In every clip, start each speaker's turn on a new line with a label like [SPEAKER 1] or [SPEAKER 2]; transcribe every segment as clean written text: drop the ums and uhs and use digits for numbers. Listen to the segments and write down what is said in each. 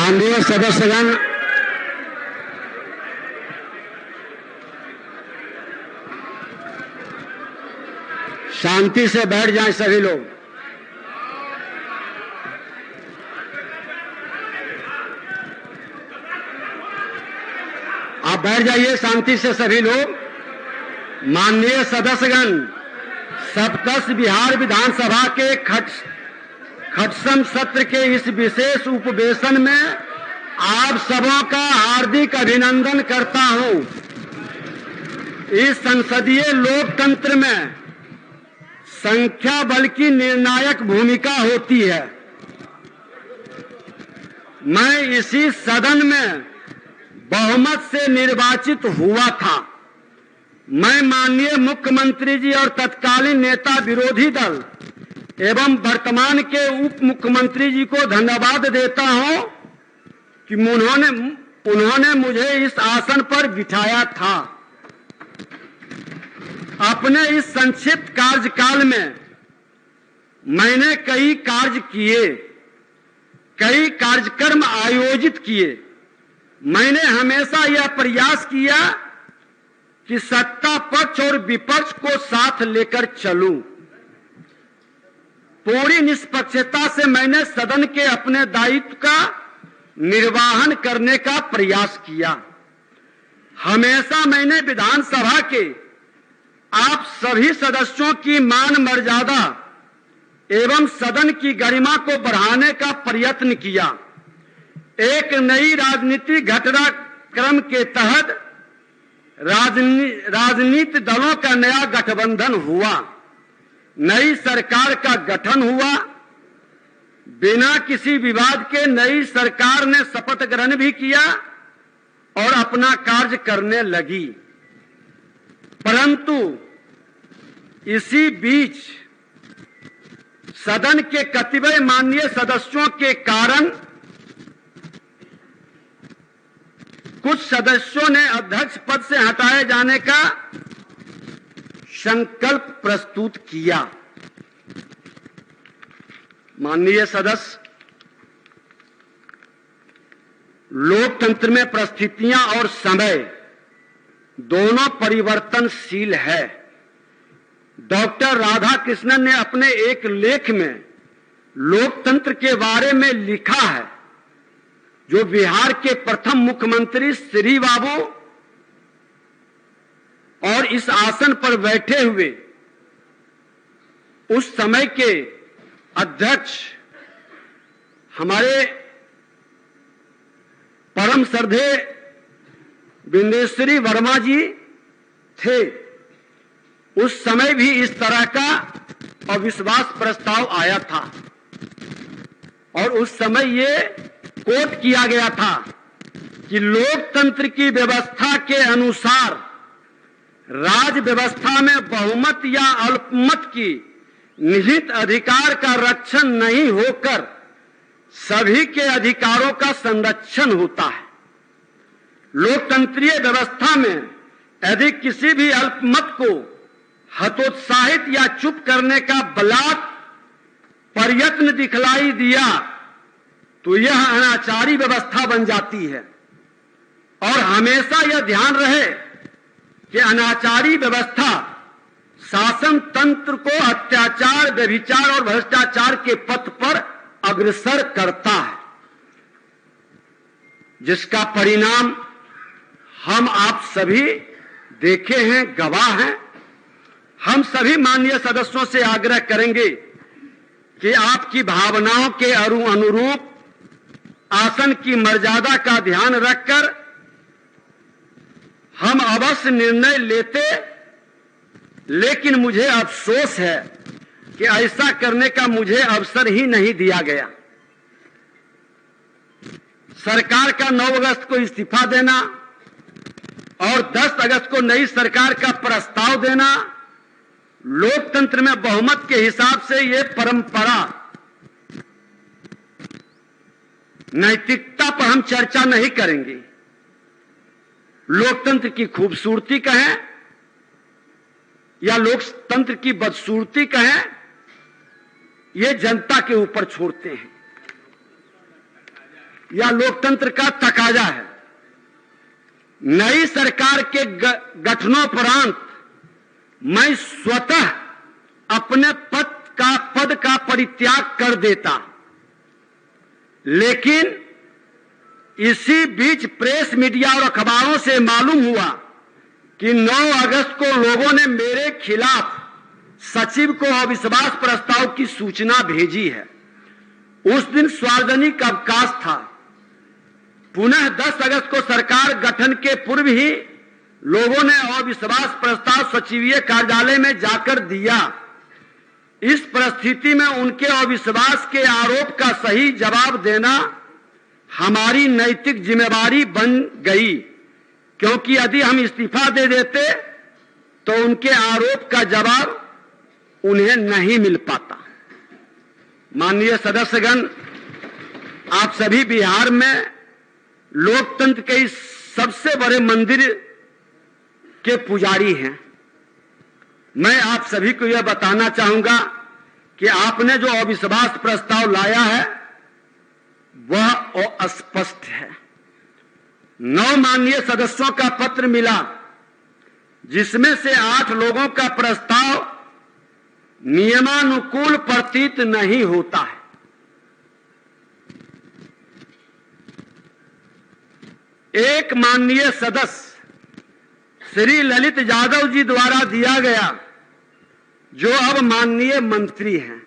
[SPEAKER 1] माननीय सदस्यगण, शांति से बैठ जाएं सभी लोग। आप बैठ जाइए शांति से सभी लोग। माननीय सदस्यगण, सप्तदश बिहार विधानसभा के खटसम सत्र के इस विशेष उपवेशन में आप सबों का हार्दिक अभिनंदन करता हूं। इस संसदीय लोकतंत्र में संख्या बल की निर्णायक भूमिका होती है। मैं इसी सदन में बहुमत से निर्वाचित हुआ था। मैं माननीय मुख्यमंत्री जी और तत्कालीन नेता विरोधी दल एवं वर्तमान के उप मुख्यमंत्री जी को धन्यवाद देता हूं कि उन्होंने मुझे इस आसन पर बिठाया था। अपने इस संक्षिप्त कार्यकाल में मैंने कई कार्य किए, कई कार्यक्रम आयोजित किए। मैंने हमेशा यह प्रयास किया कि सत्ता पक्ष और विपक्ष को साथ लेकर चलूं। पूरी निष्पक्षता से मैंने सदन के अपने दायित्व का निर्वहन करने का प्रयास किया। हमेशा मैंने विधानसभा के आप सभी सदस्यों की मान मर्यादा एवं सदन की गरिमा को बढ़ाने का प्रयत्न किया। एक नई राजनीति घटनाक्रम के तहत राजनीतिक दलों का नया गठबंधन हुआ, नई सरकार का गठन हुआ। बिना किसी विवाद के नई सरकार ने शपथ ग्रहण भी किया और अपना कार्य करने लगी। परंतु इसी बीच सदन के कतिपय माननीय सदस्यों के कारण कुछ सदस्यों ने अध्यक्ष पद से हटाए जाने का संकल्प प्रस्तुत किया। माननीय सदस्य, लोकतंत्र में परिस्थितियां और समय दोनों परिवर्तनशील है। डॉक्टर राधाकृष्णन ने अपने एक लेख में लोकतंत्र के बारे में लिखा है, जो बिहार के प्रथम मुख्यमंत्री श्री बाबू और इस आसन पर बैठे हुए उस समय के अध्यक्ष हमारे परम श्रद्धेय बिंदेश्वरी वर्मा जी थे। उस समय भी इस तरह का अविश्वास प्रस्ताव आया था और उस समय ये कोट किया गया था कि लोकतंत्र की व्यवस्था के अनुसार राज्य व्यवस्था में बहुमत या अल्पमत की निहित अधिकार का रक्षण नहीं होकर सभी के अधिकारों का संरक्षण होता है। लोकतंत्रीय व्यवस्था में यदि किसी भी अल्पमत को हतोत्साहित या चुप करने का बलात् प्रयत्न दिखलाई दिया तो यह अनाचारी व्यवस्था बन जाती है। और हमेशा यह ध्यान रहे कि अनाचारी व्यवस्था शासन तंत्र को अत्याचार, व्यभिचार और भ्रष्टाचार के पथ पर अग्रसर करता है, जिसका परिणाम हम आप सभी देखे हैं, गवाह हैं। हम सभी माननीय सदस्यों से आग्रह करेंगे कि आपकी भावनाओं के अनुरूप आसन की मर्यादा का ध्यान रखकर हम अवश्य निर्णय लेते, लेकिन मुझे अफसोस है कि ऐसा करने का मुझे अवसर ही नहीं दिया गया। सरकार का 9 अगस्त को इस्तीफा देना और 10 अगस्त को नई सरकार का प्रस्ताव देना, लोकतंत्र में बहुमत के हिसाब से ये परंपरा, नैतिकता पर हम चर्चा नहीं करेंगे। लोकतंत्र की खूबसूरती कहें या लोकतंत्र की बदसूरती कहें, ये जनता के ऊपर छोड़ते हैं। या लोकतंत्र का तकाजा है। नई सरकार के गठनोपरांत मैं स्वतः अपने पद का परित्याग कर देता, लेकिन इसी बीच प्रेस, मीडिया और अखबारों से मालूम हुआ कि 9 अगस्त को लोगों ने मेरे खिलाफ सचिव को अविश्वास प्रस्ताव की सूचना भेजी है। उस दिन सार्वजनिक अवकाश था। पुनः 10 अगस्त को सरकार गठन के पूर्व ही लोगों ने अविश्वास प्रस्ताव सचिवीय कार्यालय में जाकर दिया। इस परिस्थिति में उनके अविश्वास के आरोप का सही जवाब देना हमारी नैतिक जिम्मेदारी बन गई, क्योंकि यदि हम इस्तीफा दे देते तो उनके आरोप का जवाब उन्हें नहीं मिल पाता। माननीय सदस्यगण, आप सभी बिहार में लोकतंत्र के इस सबसे बड़े मंदिर के पुजारी हैं। मैं आप सभी को यह बताना चाहूंगा कि आपने जो अविश्वास प्रस्ताव लाया है वह अस्पष्ट है। 9 माननीय सदस्यों का पत्र मिला, जिसमें से 8 लोगों का प्रस्ताव नियमानुकूल प्रतीत नहीं होता है। एक माननीय सदस्य श्री ललित यादव जी द्वारा दिया गया, जो अब माननीय मंत्री हैं,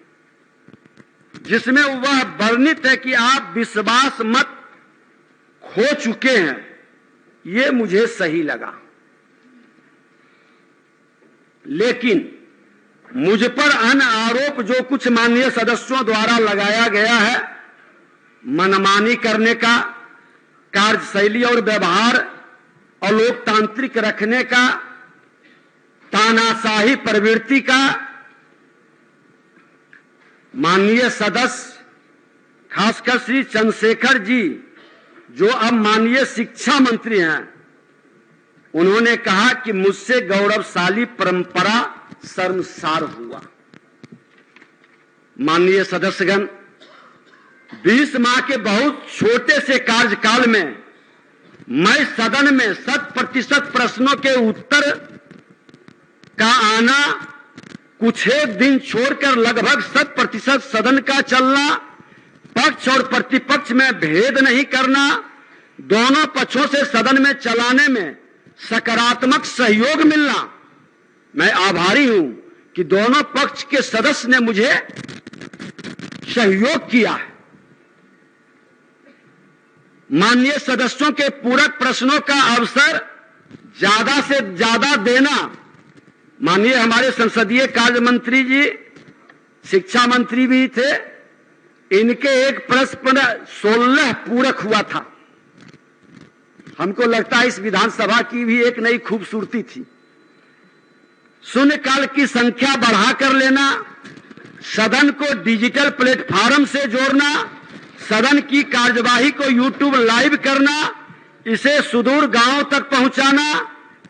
[SPEAKER 1] जिसमें वह वर्णित है कि आप विश्वास मत खो चुके हैं। ये मुझे सही लगा, लेकिन मुझ पर अन्य आरोप जो कुछ माननीय सदस्यों द्वारा लगाया गया है, मनमानी करने का, कार्यशैली और व्यवहार अलोकतांत्रिक रखने का, तानाशाही प्रवृत्ति का, माननीय सदस्य खासकर श्री चंद्रशेखर जी, जो अब माननीय शिक्षा मंत्री हैं, उन्होंने कहा कि मुझसे गौरवशाली परंपरा शर्मसार हुआ। माननीय सदस्यगण, 20 माह के बहुत छोटे से कार्यकाल में मैं सदन में 100% प्रश्नों के उत्तर का आना, कुछ एक दिन छोड़कर लगभग 100% सदन का चलना, पक्ष और प्रतिपक्ष में भेद नहीं करना, दोनों पक्षों से सदन में चलाने में सकारात्मक सहयोग मिलना, मैं आभारी हूं कि दोनों पक्ष के सदस्य ने मुझे सहयोग किया है। माननीय सदस्यों के पूरक प्रश्नों का अवसर ज्यादा से ज्यादा देना, माननीय हमारे संसदीय कार्य मंत्री जी शिक्षा मंत्री भी थे, इनके एक प्रश्न पर 16 पूरक हुआ था। हमको लगता है इस विधानसभा की भी एक नई खूबसूरती थी। शून्यकाल की संख्या बढ़ाकर लेना, सदन को डिजिटल प्लेटफॉर्म से जोड़ना, सदन की कार्यवाही को यूट्यूब लाइव करना, इसे सुदूर गांव तक पहुंचाना,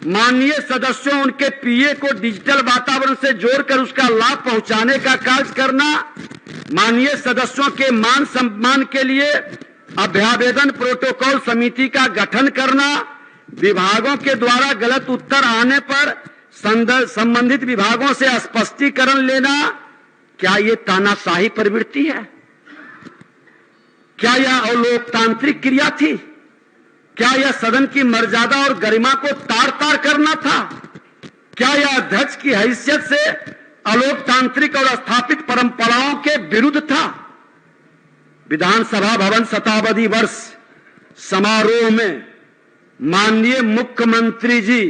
[SPEAKER 1] माननीय सदस्यों उनके पीए को डिजिटल वातावरण से जोड़कर उसका लाभ पहुंचाने का कार्य करना, माननीय सदस्यों के मान सम्मान के लिए अभ्यावेदन प्रोटोकॉल समिति का गठन करना, विभागों के द्वारा गलत उत्तर आने पर संबंधित विभागों से स्पष्टीकरण लेना, क्या ये तानाशाही प्रवृत्ति है? क्या यह अलोकतांत्रिक क्रिया थी? क्या यह सदन की मर्यादा और गरिमा को तार तार करना था? क्या यह अध्यक्ष की हैसियत से अलोकतांत्रिक और स्थापित परंपराओं के विरुद्ध था? विधानसभा भवन शताब्दी वर्ष समारोह में माननीय मुख्यमंत्री जी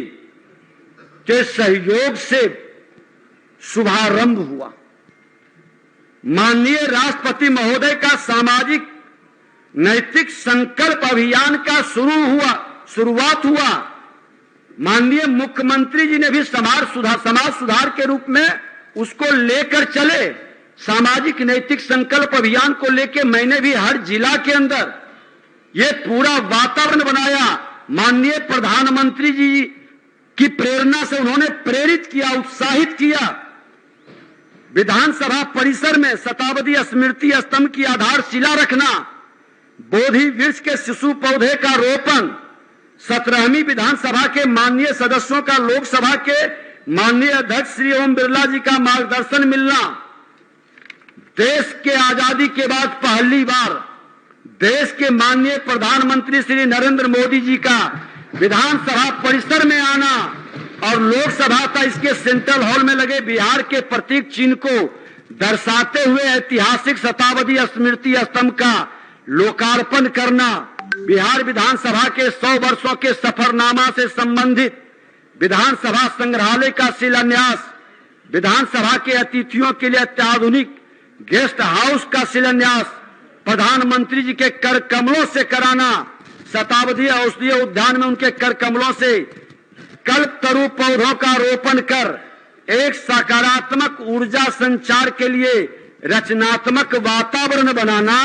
[SPEAKER 1] के सहयोग से शुभारंभ हुआ। माननीय राष्ट्रपति महोदय का सामाजिक नैतिक संकल्प अभियान का शुरुआत हुआ। माननीय मुख्यमंत्री जी ने भी समाज सुधार के रूप में उसको लेकर चले। सामाजिक नैतिक संकल्प अभियान को लेकर मैंने भी हर जिला के अंदर ये पूरा वातावरण बनाया। माननीय प्रधानमंत्री जी की प्रेरणा से उन्होंने प्रेरित किया, उत्साहित किया। विधानसभा परिसर में शताब्दी स्मृति स्तंभ की आधारशिला रखना, बोधि वृक्ष के शिशु पौधे का रोपण, 17वीं विधानसभा के माननीय सदस्यों का लोकसभा के माननीय अध्यक्ष श्री ओम बिरला जी का मार्गदर्शन मिलना, देश के आजादी के बाद पहली बार देश के माननीय प्रधानमंत्री श्री नरेंद्र मोदी जी का विधानसभा परिसर में आना और लोकसभा का इसके सेंट्रल हॉल में लगे बिहार के प्रतीक चिन्ह को दर्शाते हुए ऐतिहासिक शताब्दी स्मृति स्तंभ का लोकार्पण करना, बिहार विधानसभा के 100 वर्षों के सफरनामा से संबंधित विधानसभा संग्रहालय का शिलान्यास, विधानसभा के अतिथियों के लिए अत्याधुनिक गेस्ट हाउस का शिलान्यास प्रधानमंत्री जी के कर कमलों से कराना, शताब्दी औषधीय उद्यान में उनके कर कमलों से कल्पतरु पौधों का रोपण कर एक सकारात्मक ऊर्जा संचार के लिए रचनात्मक वातावरण बनाना,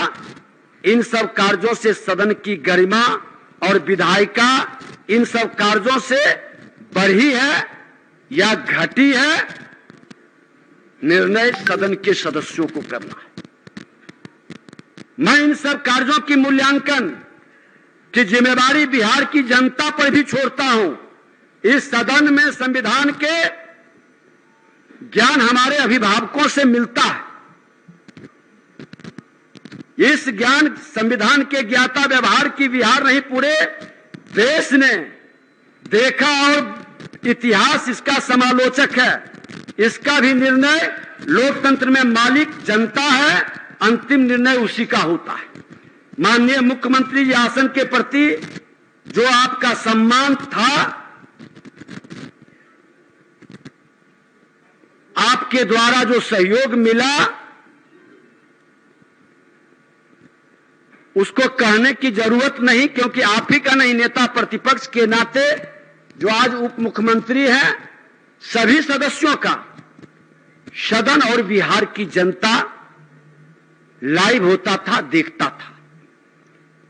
[SPEAKER 1] इन सब कार्यों से सदन की गरिमा और विधायिका इन सब कार्यों से बढ़ी है या घटी है, निर्णय सदन के सदस्यों को करना है। मैं इन सब कार्यों की मूल्यांकन की जिम्मेदारी बिहार की जनता पर भी छोड़ता हूं। इस सदन में संविधान के ज्ञान हमारे अभिभावकों से मिलता है। इस ज्ञान संविधान के ज्ञाता व्यवहार की बिहार नहीं पूरे देश ने देखा और इतिहास इसका समालोचक है। इसका भी निर्णय लोकतंत्र में मालिक जनता है, अंतिम निर्णय उसी का होता है। माननीय मुख्यमंत्री जी आसन के प्रति जो आपका सम्मान था, आपके द्वारा जो सहयोग मिला, उसको कहने की जरूरत नहीं, क्योंकि आप ही का नहीं, नेता प्रतिपक्ष के नाते जो आज उप मुख्यमंत्री हैं, सभी सदस्यों का सदन और बिहार की जनता लाइव होता था, देखता था।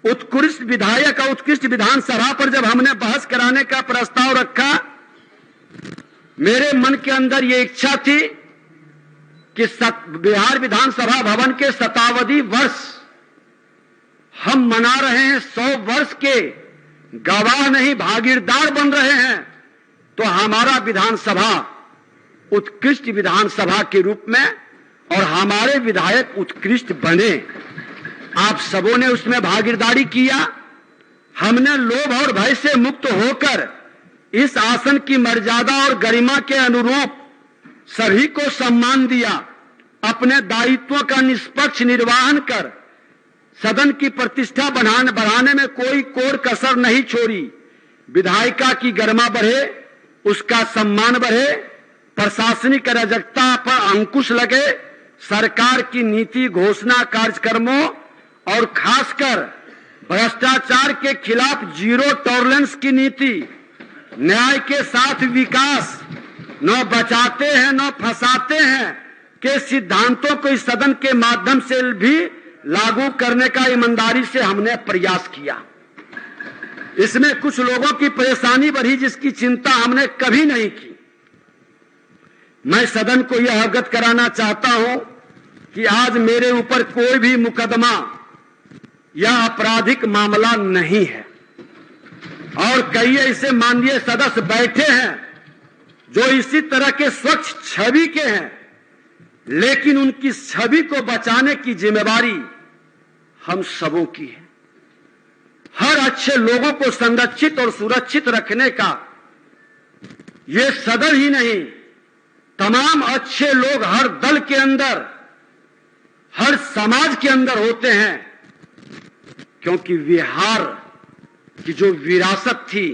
[SPEAKER 1] उत्कृष्ट विधायक और उत्कृष्ट विधानसभा पर जब हमने बहस कराने का प्रस्ताव रखा, मेरे मन के अंदर ये इच्छा थी कि बिहार विधानसभा भवन के शताब्दी वर्ष हम मना रहे हैं, 100 वर्ष के गवाह नहीं भागीदार बन रहे हैं, तो हमारा विधानसभा उत्कृष्ट विधानसभा के रूप में और हमारे विधायक उत्कृष्ट बने। आप सबों ने उसमें भागीदारी किया। हमने लोभ और भय से मुक्त होकर इस आसन की मर्यादा और गरिमा के अनुरूप सभी को सम्मान दिया। अपने दायित्वों का निष्पक्ष निर्वहन कर सदन की प्रतिष्ठा बढ़ाने में कोई कोर कसर नहीं छोड़ी। विधायिका की गरिमा बढ़े, उसका सम्मान बढ़े, प्रशासनिक अराजकता पर अंकुश लगे, सरकार की नीति घोषणा कार्यक्रमों और खासकर भ्रष्टाचार के खिलाफ जीरो टॉलरेंस की नीति, न्याय के साथ विकास, न बचाते हैं न फंसाते हैं के सिद्धांतों को इस सदन के माध्यम से भी लागू करने का ईमानदारी से हमने प्रयास किया। इसमें कुछ लोगों की परेशानी बढ़ी जिसकी चिंता हमने कभी नहीं की। मैं सदन को यह अवगत कराना चाहता हूं कि आज मेरे ऊपर कोई भी मुकदमा या आपराधिक मामला नहीं है, और कई ऐसे माननीय सदस्य बैठे हैं जो इसी तरह के स्वच्छ छवि के हैं, लेकिन उनकी छवि को बचाने की जिम्मेदारी हम सबों की है। हर अच्छे लोगों को संरक्षित और सुरक्षित रखने का ये सदन ही नहीं, तमाम अच्छे लोग हर दल के अंदर, हर समाज के अंदर होते हैं, क्योंकि बिहार की जो विरासत थी,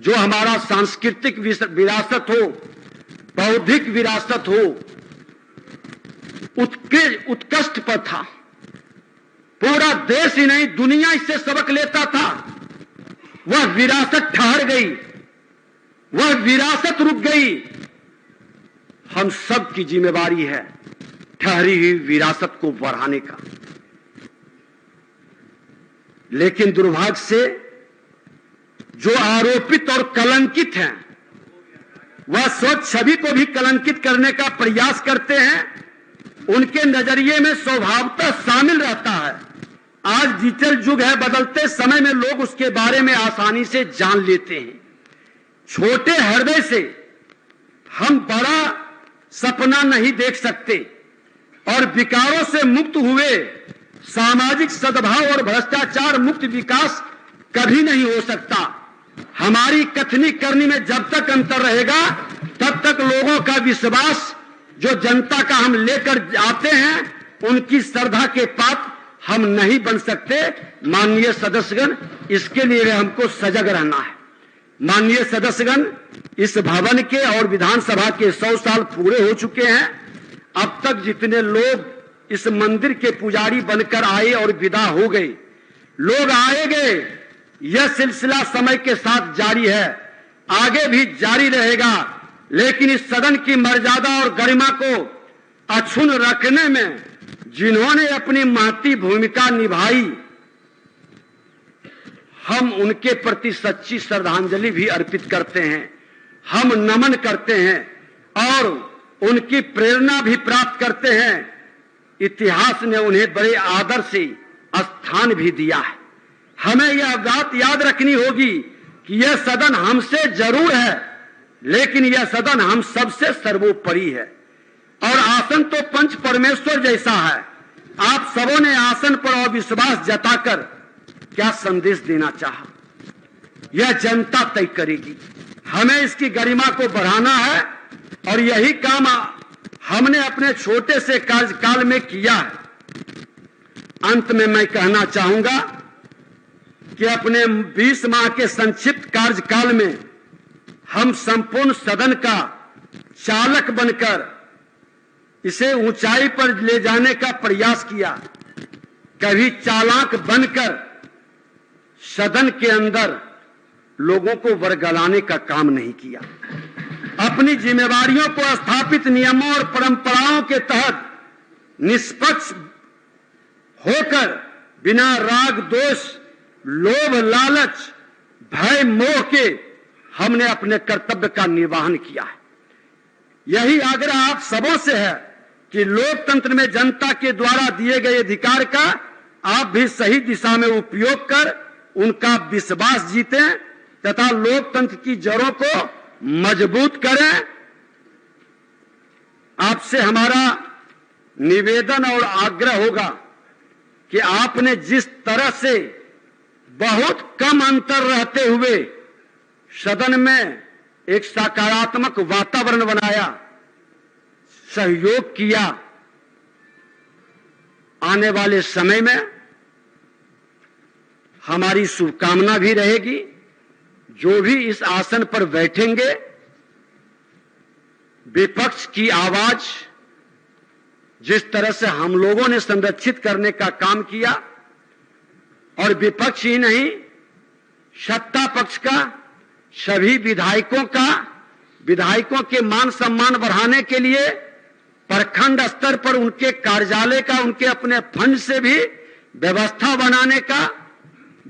[SPEAKER 1] जो हमारा सांस्कृतिक विरासत हो, बौद्धिक विरासत हो, उत्कृष्ट पर था। पूरा देश ही नहीं दुनिया इससे सबक लेता था। वह विरासत ठहर गई, वह विरासत रुक गई। हम सब की जिम्मेवारी है ठहरी हुई विरासत को बढ़ाने का। लेकिन दुर्भाग्य से जो आरोपित और कलंकित हैं, वह स्वच्छ छवि को भी कलंकित करने का प्रयास करते हैं। उनके नजरिए में स्वभावतः शामिल रहता है आज डिजिटल युग है, बदलते समय में लोग उसके बारे में आसानी से जान लेते हैं। छोटे हृदय से हम बड़ा सपना नहीं देख सकते और विकारों से मुक्त हुए सामाजिक सद्भाव और भ्रष्टाचार मुक्त विकास कभी नहीं हो सकता। हमारी कथनी करनी में जब तक अंतर रहेगा तब तक लोगों का विश्वास जो जनता का हम लेकर आते हैं उनकी श्रद्धा के पात्र हम नहीं बन सकते। माननीय सदस्यगण, इसके लिए हमको सजग रहना है। माननीय सदस्यगण, इस भवन के और विधानसभा के 100 साल पूरे हो चुके हैं। अब तक जितने लोग इस मंदिर के पुजारी बनकर आए और विदा हो गए, लोग आए गए, यह सिलसिला समय के साथ जारी है, आगे भी जारी रहेगा। लेकिन इस सदन की मर्यादा और गरिमा को अक्षुण्ण रखने में जिन्होंने अपनी महती भूमिका निभाई, हम उनके प्रति सच्ची श्रद्धांजलि भी अर्पित करते हैं, हम नमन करते हैं और उनकी प्रेरणा भी प्राप्त करते हैं। इतिहास ने उन्हें बड़े आदर से स्थान भी दिया है। हमें यह बात याद रखनी होगी कि यह सदन हमसे जरूर है, लेकिन यह सदन हम सबसे सर्वोपरि है। और आसन तो पंच परमेश्वर जैसा है। आप सबों ने आसन पर अविश्वास जताकर क्या संदेश देना चाहा, यह जनता तय करेगी। हमें इसकी गरिमा को बढ़ाना है और यही काम हमने अपने छोटे से कार्यकाल में किया है। अंत में मैं कहना चाहूंगा कि अपने 20 माह के संक्षिप्त कार्यकाल में हम संपूर्ण सदन का चालक बनकर इसे ऊंचाई पर ले जाने का प्रयास किया। कभी चालाक बनकर सदन के अंदर लोगों को वर्गलाने का काम नहीं किया। अपनी जिम्मेवारियों को स्थापित नियमों और परंपराओं के तहत निष्पक्ष होकर बिना राग दोष, लोभ, लालच, भय, मोह के हमने अपने कर्तव्य का निर्वहन किया है। यही आग्रह आप सबों से है कि लोकतंत्र में जनता के द्वारा दिए गए अधिकार का आप भी सही दिशा में उपयोग कर उनका विश्वास जीतें तथा लोकतंत्र की जड़ों को मजबूत करें। आपसे हमारा निवेदन और आग्रह होगा कि आपने जिस तरह से बहुत कम अंतर रहते हुए सदन में एक सकारात्मक वातावरण बनाया, सहयोग किया, आने वाले समय में हमारी शुभकामना भी रहेगी। जो भी इस आसन पर बैठेंगे, विपक्ष की आवाज जिस तरह से हम लोगों ने संरक्षित करने का काम किया, और विपक्ष ही नहीं, सत्ता पक्ष का, सभी विधायकों के मान सम्मान बढ़ाने के लिए प्रखंड स्तर पर उनके कार्यालय का, उनके अपने फंड से भी व्यवस्था बनाने का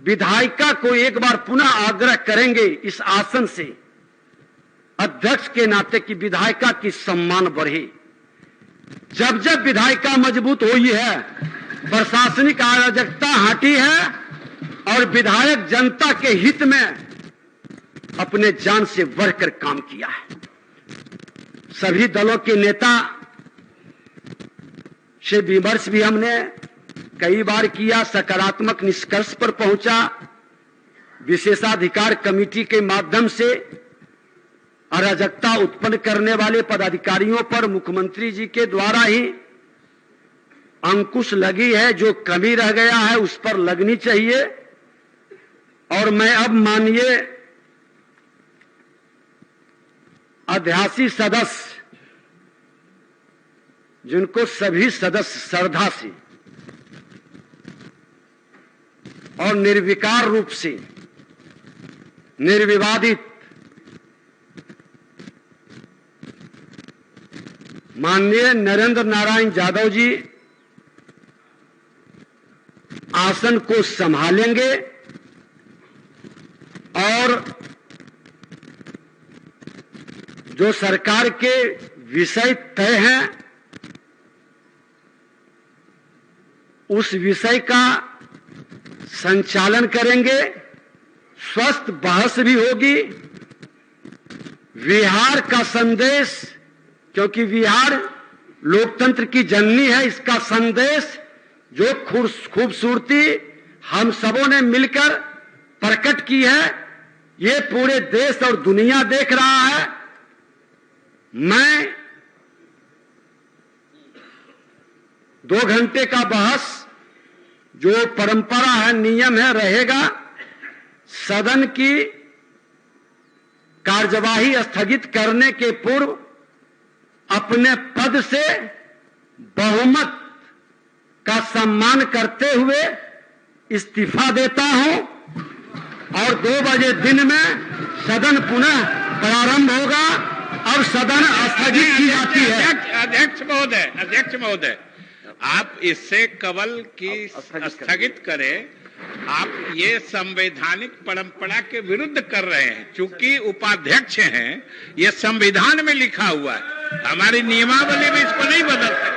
[SPEAKER 1] विधायिका को एक बार पुनः आग्रह करेंगे इस आसन से, अध्यक्ष के नाते की विधायिका की सम्मान बढ़े। जब जब विधायिका मजबूत हुई है, प्रशासनिक अराजकता हटी है और विधायक जनता के हित में अपने जान से बढ़कर काम किया है। सभी दलों के नेता से विमर्श भी हमने कई बार किया, सकारात्मक निष्कर्ष पर पहुंचा। विशेषाधिकार कमेटी के माध्यम से अराजकता उत्पन्न करने वाले पदाधिकारियों पर मुख्यमंत्री जी के द्वारा ही अंकुश लगी है। जो कमी रह गया है उस पर लगनी चाहिए। और मैं अब माननीय अध्यासी सदस्य, जिनको सभी सदस्य श्रद्धा से और निर्विकार रूप से, निर्विवादित माननीय नरेंद्र नारायण यादव जी आसन को संभालेंगे और जो सरकार के विषय तय हैं उस विषय का संचालन करेंगे, स्वस्थ बहस भी होगी। विहार का संदेश, क्योंकि विहार लोकतंत्र की जननी है, इसका संदेश जो खूबसूरती हम सबों ने मिलकर प्रकट की है, ये पूरे देश और दुनिया देख रहा है। मैं 2 घंटे का बहस जो परंपरा है, नियम है, रहेगा। सदन की कार्यवाही स्थगित करने के पूर्व अपने पद से बहुमत का सम्मान करते हुए इस्तीफा देता हूं और 2 बजे दिन में सदन पुनः प्रारंभ होगा और सदन स्थगित की जाती है।
[SPEAKER 2] अध्यक्ष महोदय, आप इससे कवल की स्थगित करें। आप ये संवैधानिक परंपरा के विरुद्ध कर रहे हैं। चूंकि उपाध्यक्ष हैं, ये संविधान में लिखा हुआ है, हमारी नियमावली में इसको नहीं बदल सकते।